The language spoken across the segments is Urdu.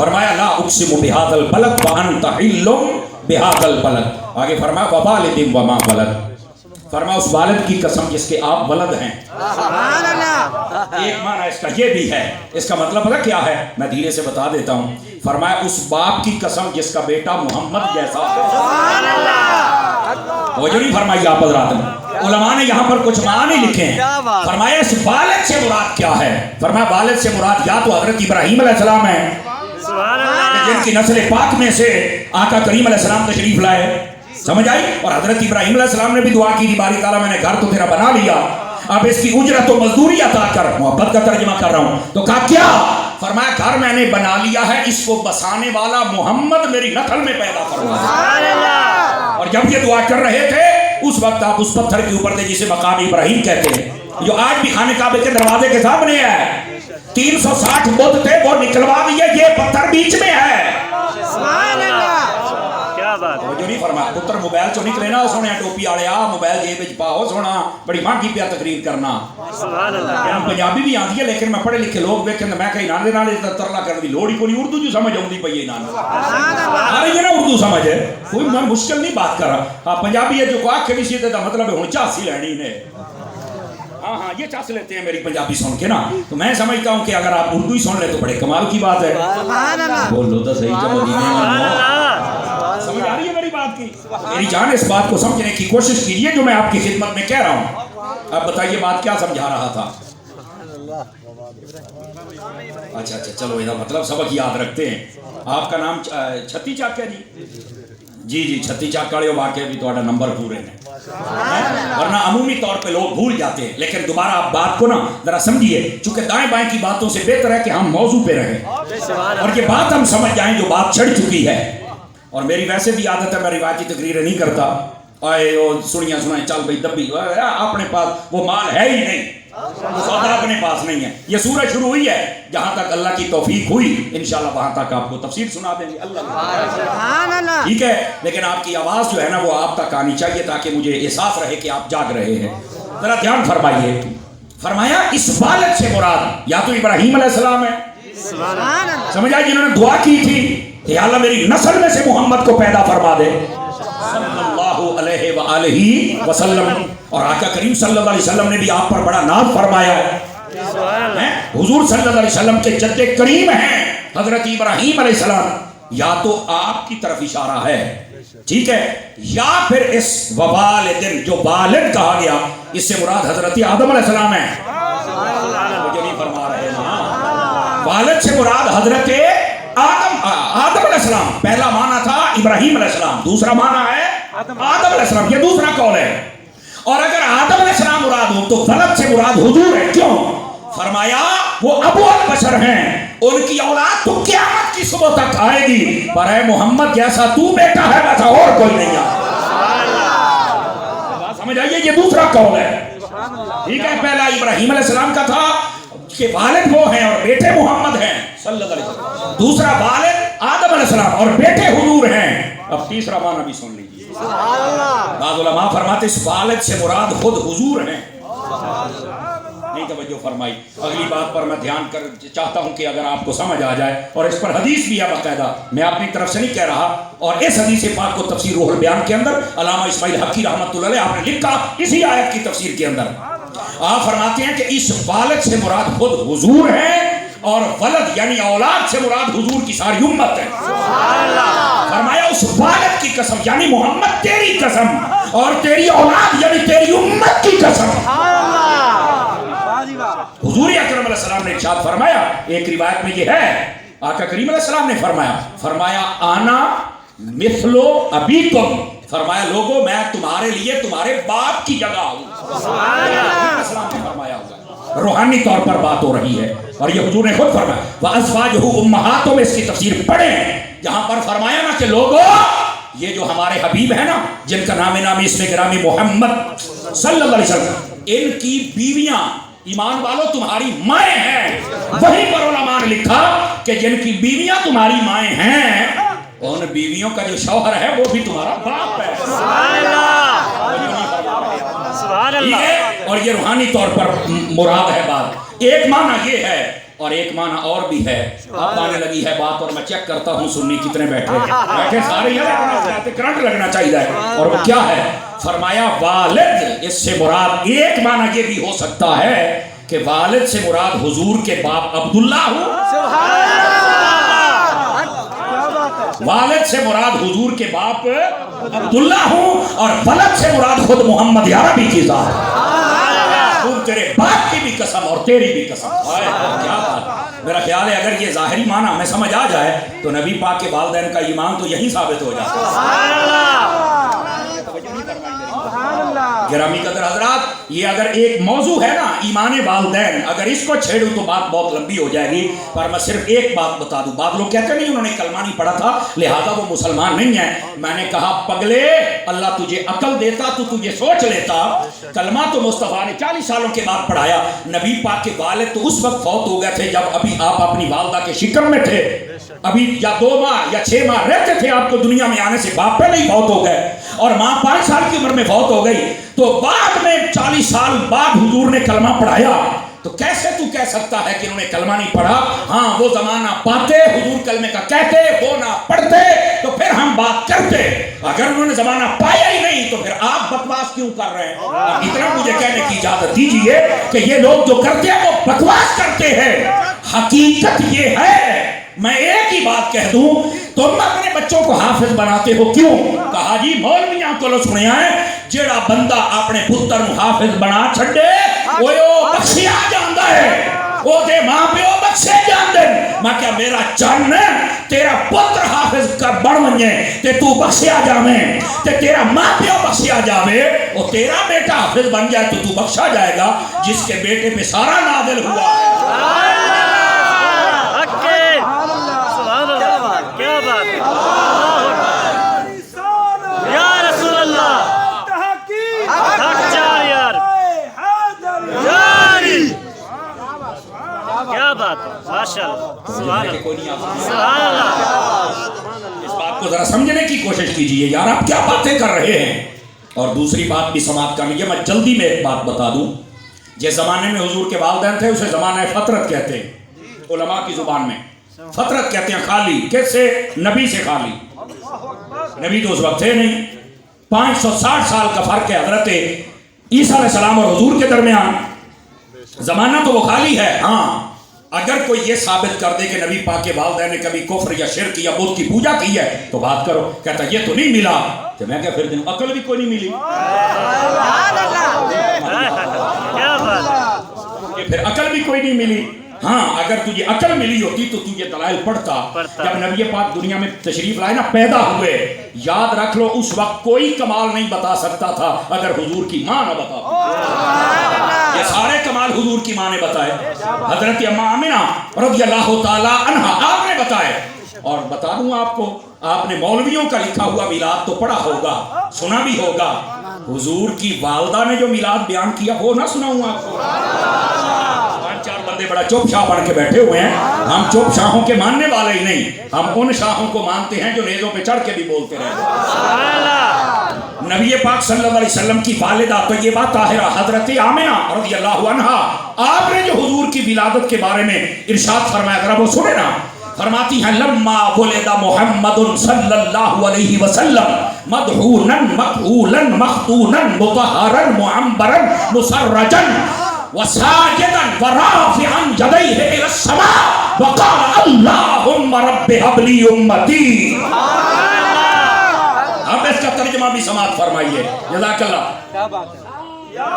فرمایا لا اقسم بہذل بلد وانت حلم بہذل بلد. آگے فرمایا ووالد وما ولد. فرمایا اس والد کی قسم جس کے آپ ولد ہیں. سبحان اللہ. ایک معنی اس کا یہ بھی ہے. اس کا مطلب پتہ کیا ہے؟ میں دھیرے سے بتا دیتا ہوں. فرمایا اس باپ کی قسم جس کا بیٹا محمد جیسا ہے. سبحان اللہ. وہ جو نہیں فرمائی آپ حضرات نے. علماء نے یہاں پر کچھ معنی لکھے ہیں. فرمایا اس والد سے مراد کیا ہے؟ فرمایا والد سے مراد یا تو حضرت ابراہیم علیہ السلام ہے جن کی نسل پاک میں سے آقا کریم علیہ السلام تشریف لائے. سمجھ آئی؟ اور حضرت ابراہیم علیہ السلام نے بھی دعا کی تھی باری تعالیٰ میں نے گھر تو تیرا بنا لیا, اب اس کی اجرت و مزدوری عطا کر. محبت کا ترجمہ کر رہا ہوں. تو کہا کیا؟ فرمایا گھر میں نے بنا لیا ہے, اس کو بسانے والا محمد میری نسل میں پیدا فرما. اور جب یہ دعا کر رہے تھے اس وقت آپ اس پتھر کے اوپر تھے جسے مقام ابراہیم کہتے ہیں, جو آج بھی خانہ کعبے کے دروازے کے سامنے ہے. 360 بت تھے وہ نکلوا دیے, یہ پتھر بیچ میں ہے. سبحان اللہ. وہ جو نہیں فرمایا پتر موبائل چو نکلے نا سونے ٹوپی والے آ موبائل جیب وچ پاؤ سونا بڑی مہنگی پیا تقریر کرنا. سبحان اللہ. پنجابی بھی آتی ہے لیکن میں پڑھے لکھے لوگ ویکھن میں کہیں نال دے نال ترلا کرن دی لوڑ ہی کوئی اردو جو سمجھ آوندی پئی ہے نال. ارے یہ نا اردو سمجھ ہے, کوئی میں مشکل نہیں بات کر رہا. ہاں پنجابی ہے جو کو آکھے بھی سی تے دا مطلب ہے ہن چاسی لینی نے. ہاں ہاں یہ چاس لیتے ہیں میری پنجابی سن کے نا. تو میں سمجھتا ہوں کہ اگر آپ اردو ہی سن لے تو بڑے کمال کی بات ہے. سبحان اللہ. بولو تو صحیح کہ مدینے سمجھ آ رہی ہے میری بات کی؟ میری جان اس بات کو سمجھنے کی کوشش کیجئے جو میں آپ کی خدمت میں کہہ رہا ہوں. اب بتائیے بات کیا سمجھا رہا تھا؟ اچھا چلو یہ مطلب سبق یاد رکھتے ہیں. آپ کا نام چھتی چاک ہے جی جی چھتی چاک والے واقعے بھی تھوڑا نمبر پورے ہیں, ورنہ عمومی طور پہ لوگ بھول جاتے ہیں. لیکن دوبارہ آپ بات کو نا ذرا سمجھیے, چونکہ دائیں بائیں کی باتوں سے بہتر ہے کہ ہم موضوع پہ رہیں اور یہ بات ہم سمجھ جائیں جو بات چڑھ چکی ہے. اور میری ویسے بھی عادت ہے میں روایتی تقریریں نہیں کرتا. آئے وہ سنیاں سنائیں چل بھائی دبی اپنے پاس وہ مال ہے ہی نہیں, سودا اپنے پاس نہیں ہے. یہ سورج شروع ہوئی ہے, جہاں تک اللہ کی توفیق ہوئی انشاءاللہ وہاں تک آپ کو تفسیر سنا دیں گے. اللہ ٹھیک ہے, لیکن آپ کی آواز جو ہے نا وہ آپ تک آنی چاہیے تاکہ مجھے احساس رہے کہ آپ جاگ رہے ہیں. ذرا دھیان فرمائیے. فرمایا اس والد سے مراد یا تو ابراہیم علیہ السلام ہے, سمجھ آئی, جنہوں نے دعا کی تھی کہ اللہ میری نسل میں سے محمد کو پیدا فرما دے صلی اللہ علیہ وآلہ وسلم. اور آقا کریم صلی اللہ علیہ وسلم نے بھی آپ پر بڑا ناز فرمایا ہے. حضور صلی اللہ علیہ وسلم کے جد کریم ہیں حضرت ابراہیم علیہ السلام. یا تو آپ کی طرف اشارہ ہے, ٹھیک ہے, یا پھر اس ووالدن جو والد کہا گیا اس سے مراد حضرت آدم علیہ السلام ہے. مجھے نہیں فرما رہے نا, والد سے مراد حضرت آدم علیہ السلام. پہلا معنی تھا ابراہیم علیہ السلام, دوسرا معنی ہے آدم علیہ السلام. یہ دوسرا قول ہے. اور اگر آدم علیہ السلام مراد ہو تو ولد سے مراد حضور ہے. کیوں؟ فرمایا وہ ابو البشر ہیں, ان کی اولاد تو قیامت کی صبح تک آئے گی, پر اے محمد جیسا تو بیٹا ہے ویسا اور کوئی نہیں ہے. سمجھ آئیے, یہ دوسرا قول ہے. ٹھیک ہے, پہلا ابراہیم علیہ السلام کا تھا کہ والد وہ ہیں اور بیٹے محمد ہیں صلی اللہ علیہ وسلم. دوسرا والد آدم علیہ السلام اور بیٹے حضور ہیں. اب تیسرا معنی بھی سن لیجیے. بعض علماء فرماتے اس والد سے مراد خود حضور ہیں. نہیں توجہ فرمائی. اگلی بات پر میں دھیان کر چاہتا ہوں کہ اگر آپ کو سمجھ آ جائے, اور اس پر حدیث بھی ہے باقاعدہ, میں اپنی طرف سے نہیں کہہ رہا. اور اس حدیث پاک کو تفسیر روح البیان کے اندر علامہ اسماعیل حقی رحمۃ اللہ علیہ آپ نے لکھا اسی آیت کی تفسیر کے اندر. آپ فرماتے ہیں کہ اس والد سے مراد خود حضور ہیں اور ولد یعنی اولاد سے مراد حضور کی ساری امت ہے. فرمایا اس والد کی قسم یعنی محمد تیری قسم, اور تیری اولاد یعنی تیری امت کی قسم. حضور اکرم علیہ السلام نے ارشاد فرمایا, ایک روایت میں یہ ہے آقا کریم علیہ السلام نے فرمایا آنا مثلو ابیکم. فرمایا لوگوں میں تمہارے لیے تمہارے باپ کی جگہ ہوں. السلام نے فرمایا ہوگا, روحانی طور پر بات ہو رہی ہے. اور یہ حضور نے خود فرمایا وَأَزْوَاجُهُ أُمَّهَاتُهُمْ, اس کی تفسیر پڑھیں جہاں پر فرمایا نا کہ لوگوں یہ جو ہمارے حبیب ہیں نا جن کا نام نامی اسم گرامی محمد صلی اللہ علیہ وسلم, ان کی بیویاں ایمان والو تمہاری مائیں ہیں. وہیں پر علماء نے لکھا کہ جن کی بیویاں تمہاری مائیں ہیں ان بیویوں کا جو شوہر ہے وہ بھی تمہارا باپ ہے. سبحان اللہ. اور یہ روحانی طور پر مراد ہے بات. ایک معنی یہ ہے اور ایک معنی اور بھی ہے. اب آنے لگی ہے بات اور میں چیک کرتا ہوں سنی کتنے بیٹھے سارے یہ کرنٹ لگنا چاہیے. اور وہ کیا ہے؟ فرمایا والد، اس سے مراد ایک معنی یہ بھی ہو سکتا ہے کہ والد سے مراد حضور کے باپ عبداللہ ہو. والد سے مراد حضور کے باپ عبداللہ ہوں اور ولد سے مراد خود محمد عربی کی ذات. تیرے باپ کی بھی قسم اور تیری بھی قسم. کیا بات. میرا خیال ہے اگر یہ ظاہری معنی ہمیں سمجھ آ جائے تو نبی پاک کے والدین کا ایمان تو یہی ثابت ہو جاتا ہے. گرامی قدر حضرات، یہ اگر ایک موضوع ہے نا ایمان والدین، اگر اس کو چھیڑوں تو بات بہت لمبی ہو جائے گی. پر میں صرف ایک بات بتا دوں. بعض لوگ کہتے نہیں انہوں نے کلمہ نہیں پڑھا تھا لہذا وہ مسلمان نہیں ہے. میں نے کہا پگلے، اللہ تجھے عقل دیتا تو تجھے سوچ لیتا. کلمہ تو مصطفیٰ نے 40 سالوں کے بعد پڑھایا. نبی پاک کے والد تو اس وقت فوت ہو گئے تھے جب ابھی آپ اپنی والدہ کے شکم میں تھے. ابھی یا 2 ماہ یا 6 ماہ رہتے تھے آپ کو دنیا میں آنے سے. باپ پہ نہیں فوت ہو گئے اور ماں 5 سال کی عمر میں فوت ہو گئی. تو بعد میں 40 سال بعد حضور نے کلمہ پڑھایا. تو کیسے تو کہہ سکتا ہے کہ انہوں نے کلمہ نہیں پڑھا؟ ہاں وہ زمانہ پاتے حضور کلمے کا کہتے، وہ نہ پڑھتے تو پھر ہم بات کرتے. اگر انہوں نے زمانہ پایا ہی نہیں تو پھر آپ بکواس کیوں کر رہے ہیں؟ اتنا مجھے کہنے کی اجازت دیجیے کہ یہ لوگ جو کرتے ہیں وہ بکواس کرتے ہیں. حقیقت یہ ہے، میں ایک ہی بات کہہ دوں، تم اپنے بچوں کو حافظ بناتے ہو کیوں؟ کہا جی مولویاں کو سنیا ہے جیڑا بندہ اپنے پتر نو حافظ بنا چھڈے وہ بخشیا جاندا ہے، وہ دے ماں پیو بخشے جاندے. میں کیا میرا چن تیرا پتر حافظ کر بن ونجے تے تو بخشیا جاویں تے تیرا ماں پیو بخشیا جاوے، وہ تیرا بیٹا حافظ بن جائے تو تو بخشا جائے گا جس کے بیٹے پہ سارا نازل ہوا ہے. کیا بات ہے یا رسول اللہ. کیا بات ہے ماشاءاللہ سبحان اللہ. اس بات کو ذرا سمجھنے کی کوشش کیجئے یار، آپ کیا باتیں کر رہے ہیں. اور دوسری بات بھی سماعت کر لیجیے. میں جلدی میں ایک بات بتا دوں. جس زمانے میں حضور کے والدین تھے اسے زمانہ فطرت کہتے ہیں علماء کی زبان میں. فطرت کہتے ہیں خالی. کس سے؟ نبی سے خالی. نبی تو اس وقت تھے نہیں. 560 سال کا فرق ہے حضرت عیسیٰ علیہ السلام اور حضور کے درمیان. زمانہ تو وہ خالی ہے. ہاں اگر کوئی یہ ثابت کر دے کہ نبی پاک کے والدین نے کبھی کفر یا شرک یا بت کی پوجا کی ہے تو بات کرو. کہتا یہ تو نہیں ملا. تو میں کہا پھر دن عقل بھی کوئی نہیں ملی. پھر عقل بھی کوئی نہیں ملی. ہاں اگر تجھے عقل ملی ہوتی تو تجھے دلائل پڑھتا. جب نبی پاک دنیا میں تشریف لائے نا پیدا ہوئے، یاد رکھ لو اس وقت کوئی کمال نہیں بتا سکتا تھا اگر حضور کی ماں نہ بتا. یہ سارے کمال حضور کی ماں نے بتائے. حضرت اماں آمنہ رضی اللہ تعالی عنہا آپ نے بتائے. اور بتا دوں آپ کو، آپ نے مولویوں کا لکھا ہوا میلاد تو پڑھا ہوگا، سنا بھی ہوگا. حضور کی والدہ نے جو میلاد بیان کیا وہ نہ سناؤں آپ کو. 4 بندے بڑا چوپ شاہ بن کے بیٹھے ہوئے ہیں. ہم چوپ شاہوں کے ماننے والے ہی نہیں، ہم ان شاہوں کو مانتے ہیں جو نیزوں پہ چڑھ کے بھی بولتے رہے. نبی پاک صلی اللہ علیہ وسلم کی والدہ طیبہ طاہرہ حضرت آمنہ رضی اللہ عنہا، آپ نے جو حضور کی ولادت کے بارے میں ارشاد فرمایا ذرا وہ سنے نا. فرماتی ہیں لما ولد محمد صلی اللہ علیہ وسلم مدحونا مقبولا مختونا مطہرا معمبرا مسرجا وساجدا ورافعا يديه الى السماء وقال اللهم رب هب لي امتي. اب اس کا ترجمہ بھی سماعت فرمائیے. جزاک اللہ. کیا بات ہے یا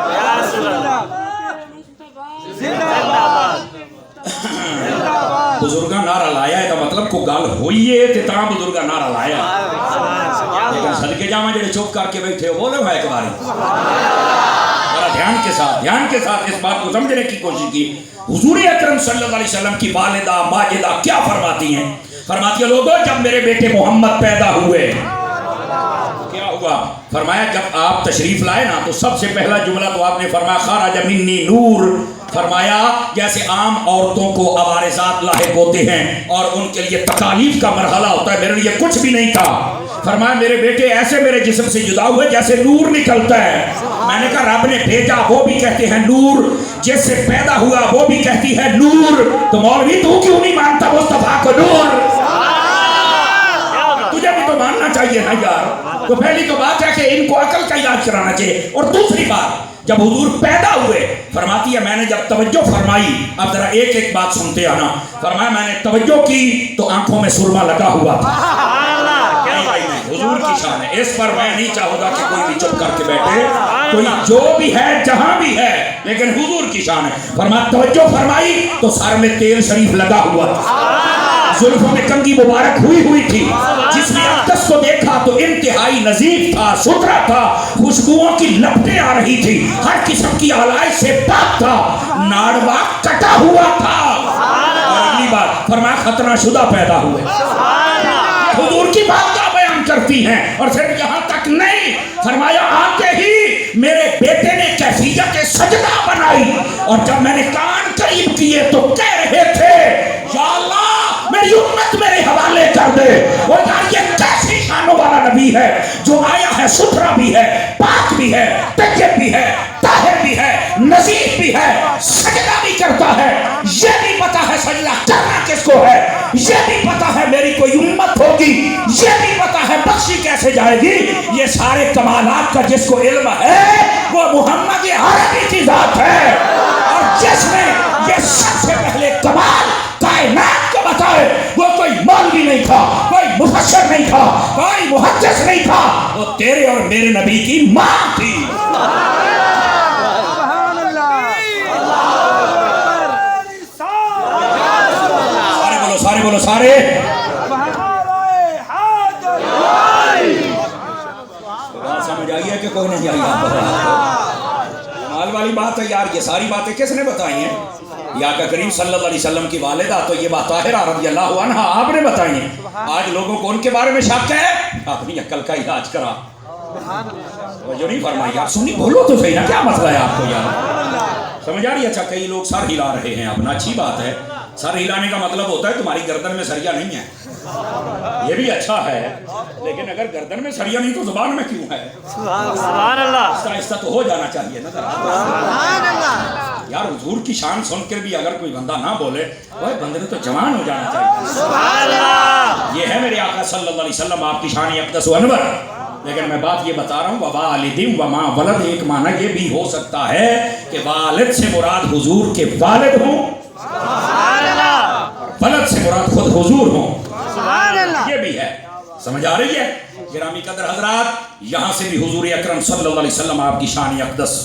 رسول اللہ. زندہ باد. بزرگاں نعرہ لایا ہے تو مطلب کو گل ہوئی ہے تے تاں بزرگاں نعرہ لایا. لیکن صدقے جاواں جڑے چپ کر کے بیٹھے ہو بولو ہے ایک باری. دھیان کے ساتھ اس بات کو سمجھنے کی کوشش کی. حضور اکرم صلی اللہ علیہ وسلم کی والدہ ماجدہ کیا فرماتی ہیں؟ فرماتی ہیں لوگوں جب میرے بیٹے محمد پیدا ہوئے کیا ہوا؟ فرمایا جب آپ تشریف لائے نا تو سب سے پہلا جملہ تو آپ نے فرمایا خرج منی نور. فرمایا جیسے عام عورتوں کو عوارضات لاحق ہوتے ہیں اور ان کے لیے تکالیف کا مرحلہ ہوتا ہے، میرے لیے کچھ بھی نہیں تھا. فرمایا میرے بیٹے ایسے میرے جسم سے جدا ہوئے جیسے نور نکلتا ہے. میں نے کہا رب نے بھیجا، وہ بھی کہتے ہیں نور. جس سے پیدا ہوا وہ بھی کہتی ہے نور، تو مولوی تو کیوں نہیں مانتا مصطفیٰ کو نور؟ تجھے بھی تو ماننا چاہیے نا یار۔ تو پہلی تو بات ہے کہ ان کو عقل کا علاج کرانا چاہیے۔ اور دوسری بات، جب حضور پیدا ہوئے، فرماتی ہے میں نے جب توجہ فرمائی، اب ذرا ایک ایک بات سنتے آنا، فرمایا میں نے توجہ کی تو آنکھوں میں سرما لگا ہوا تھا۔ حضور کی شان ہے، اس پر میں نہیں چاہوں گا کہ کوئی بھی چپ کر کے بیٹھے، کوئی جو بھی ہے جہاں بھی ہے، لیکن حضور کی شان ہے۔ فرمایا توجہ فرمائی تو سر میں تیل شریف لگا ہوا تھا، زلفوں میں کنگھی مبارک ہوئی تھی، جس نے اقدس کو دیکھا تو انتہائی نظیف تھا، ستھرا تھا، خوشبوؤں کی لپٹیں آ رہی تھی، ہر قسم کی آلائش سے پاک تھا، ناڑوا کٹا ہوا تھا۔ اور اگلی بات فرمایا ختنہ شدہ پیدا ہوئے۔ حضور کی بات کا بیان کرتی ہیں، اور صرف یہاں تک نہیں، فرمایا آتے ہی میرے بیٹے نے کیفیت سجدہ بنائی، اور جب میں نے کان قریب کیے تو کہہ رہے تھے یا اللہ میری امت میرے حوالے کر دے۔ اور یار یہ کیسی شانوں والا نبی ہے جو آیا ہے، ستھرا بھی ہے، پاک بھی ہے، طیب بھی ہے، طاہر بھی ہے، نظیف بھی ہے، سجدہ بھی کرتا ہے۔ یہ بھی پتا ہے سجدہ کرنا کس کو ہے، یہ بھی پتا ہے میری کوئی امت ہوگی، یہ بھی پتا ہے بخشی کیسے جائے گی۔ یہ سارے کمالات کا جس کو علم ہے وہ محمد عربی کی ذات ہے، اور جس نے یہ سب سے پہلے کمال کائنات کو بتائے وہ کوئی مولوی نہیں تھا، کوئی مفسر نہیں تھا، کوئی محدث نہیں تھا، وہ تیرے اور میرے نبی کی ماں تھی۔ سارے بولو سارے۔ بات سمجھ آئی ہے کہ کوئی نہیں آئی؟ کمال والی بات ہے یار، یہ ساری باتیں کس نے بتائی ہیں؟ یا کہ کریم صلی اللہ علیہ وسلم کی والدہ تو یہ بات طاہرہ رضی اللہ عنہا آپ نے بتائی ہیں۔ آج لوگوں کو ان کے بارے میں شک ہے، اپنی عقل کا علاج کرا۔ جو نہیں فرمائی یار، سنی بولو تو صحیح نا، کیا مسئلہ ہے آپ کو یار؟ سمجھ آ رہی ہے؟ اچھا کئی لوگ سر ہلا رہے ہیں اپنا، اچھی بات ہے، سر ہلانے کا مطلب ہوتا ہے تمہاری گردن میں سریا نہیں ہے، یہ بھی اچھا ہے، لیکن اگر گردن میں سریا نہیں تو زبان میں کیوں ہے؟ سبحان اللہ۔ آہستہ تو ہو جانا چاہیے نا ذرا یار۔ حضور کی شان سن کر بھی اگر کوئی بندہ نہ بولے، وہ بندے نے تو جوان ہو جانا چاہیے۔ سبحان اللہ۔ یہ ہے میرے آقا صلی اللہ علیہ وسلم آپ کی شان اقدس و انور۔ لیکن میں بات یہ بتا رہا ہوں ووالد وما ولد، ایک معنی یہ بھی ہو سکتا ہے کہ والد سے مراد حضور کے والد ہوں، ولد سے مراد خود حضور ہوں، یہ بھی ہے۔ سمجھ آ رہی ہے؟ گرامی قدر حضرات، یہاں سے بھی حضور اکرم صلی اللہ علیہ وسلم آپ کی شان اقدس